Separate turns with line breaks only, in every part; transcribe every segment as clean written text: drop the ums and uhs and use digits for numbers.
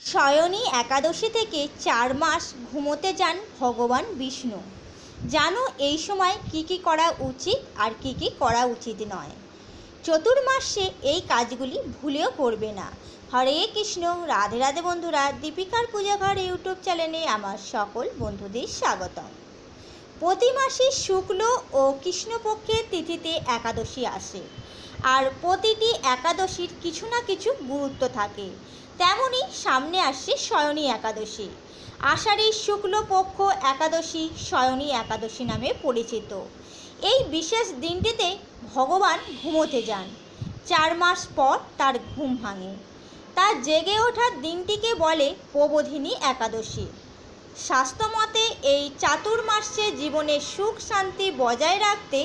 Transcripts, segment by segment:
শয়নী একাদশী থেকে 4 মাস ঘুমোতে যান ভগবান বিষ্ণু। জানো এই সময় কি কি করা উচিত আর কি কি করা উচিত নয়। চতুর্মাসে এই কাজগুলি ভুলেও করবে না। হরে কৃষ্ণ, রাধে রাধে বন্ধুরা, দীপিকার পূজাঘর ইউটিউব চ্যানেলে আমার সকল বন্ধুদের স্বাগতম। প্রতি মাসে শুক্ল ও কৃষ্ণপক্ষের তিথিতে একাদশী আসে, আর প্রতিটি একাদশীর কিছু না কিছু গুরুত্ব থাকে। তেমনই সামনে আসছে শয়নী একাদশী। আষাঢ়ের শুক্লপক্ষ একাদশী শয়নী একাদশী নামে পরিচিত। এই বিশেষ দিনটিতে ভগবান ঘুমোতে যান। 4 মাস পর তার ঘুম ভাঙে। তার জেগে ওঠার দিনটিকে বলে প্রবোধিনী একাদশী। স্বাস্থ্যমতে এই চাতুর্মাস্যে জীবনের সুখ শান্তি বজায় রাখতে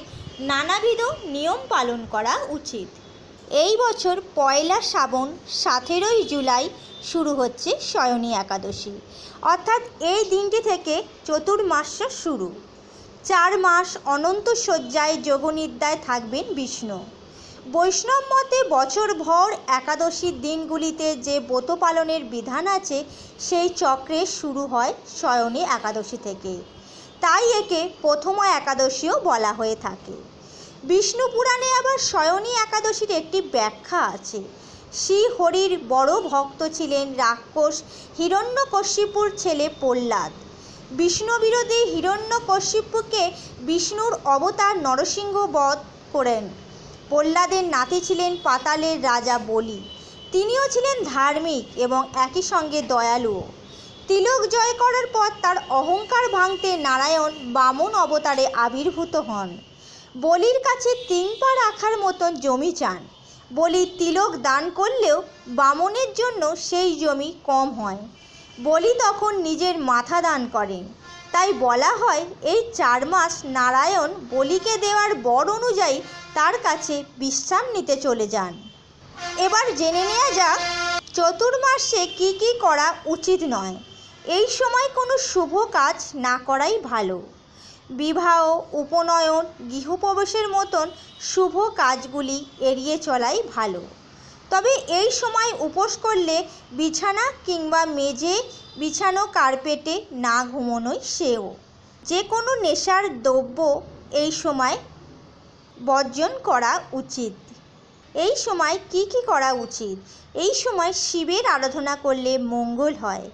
নানাবিধ নিয়ম পালন করা উচিত। এই বছর পয়লা শ্রাবণ 17ই জুলাই শুরু হচ্ছে শয়নী একাদশী, অর্থাৎ এই দিনটি থেকে চতুর্মাস্য শুরু। 4 মাস অনন্ত শয্যায় যোগনিদ্রায় থাকবেন বিষ্ণু। বৈষ্ণব মতে বছরভর একাদশীর দিনগুলিতে যে ব্রত পালনের বিধান আছে সেই চক্রে শুরু হয় শয়নী একাদশী থেকে, তাই একে প্রথমা একাদশীও বলা হয়ে থাকে। বিষ্ণু পুরাণে আবার শয়নী একাদশীর একটি ব্যাখ্যা আছে। শ্রীহরির বড় ভক্ত ছিলেন রাক্ষস হিরণ্যকশিপুর ছেলে প্রহ্লাদ। বিষ্ণু বিরোধী হিরণ্যকশিপুকে বিষ্ণুর অবতার নরসিংহ বধ করেন। প্রহ্লাদের নাতি ছিলেন পাতালের রাজা বলি। তিনিও ছিলেন ধার্মিক এবং একই সঙ্গে দয়ালুও। তিলক জয় করার পর তার অহংকার ভাঙতে নারায়ণ বামন অবতারে আবির্ভূত হন। বলির কাছে 3 পা রাখার মতন জমি চান। বলি তিলক দান করলেও বামনের জন্য সেই জমি কম হয়। বলি তখন নিজের মাথা দান করেন। তাই বলা হয় এই 4 মাস নারায়ণ বলিকে দেওয়ার বর অনুযায়ী তার কাছে বিশ্রাম নিতে চলে যান। এবার জেনে নেওয়া যাক চতুর্মাসে কি কি করা উচিত নয়। এই সময় কোনো শুভ কাজ না করাই ভালো। বিবাহ, উপনয়ন, গৃহপ্রবেশের মতন শুভ কাজগুলি এড়িয়ে চলাই ভালো। তবে এই সময় উপোস করলে বিছানা কিংবা মেঝে বিছানো কার্পেটে না ঘুমোনোই শ্রেয়। যে কোনো নেশার দ্রব্য এই সময় বর্জন করা উচিত। এই সময় কি কি করা উচিত? এই সময় শিবের আরাধনা করলে মঙ্গল হয়।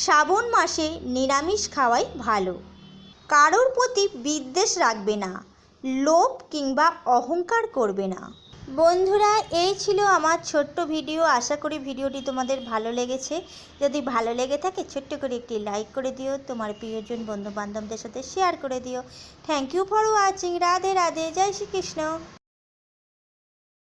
শ্রাবণ মাসে নিরামিষ খাওয়াই ভালো। কারোর প্রতি বিদ্বেষ রাখবে না, লোভ কিংবা অহংকার করবে না। বন্ধুরা, এই ছিল আমার ছোট্ট ভিডিও। আশা করি ভিডিওটি তোমাদের ভালো লেগেছে। যদি ভালো লেগে থাকে ছোট্ট করে একটি লাইক করে দিও, তোমার প্রিয়জন বন্ধু বান্ধবদের সাথে শেয়ার করে দিও। Thank you for watching. Radhe Radhe, জয় শ্রীকৃষ্ণ।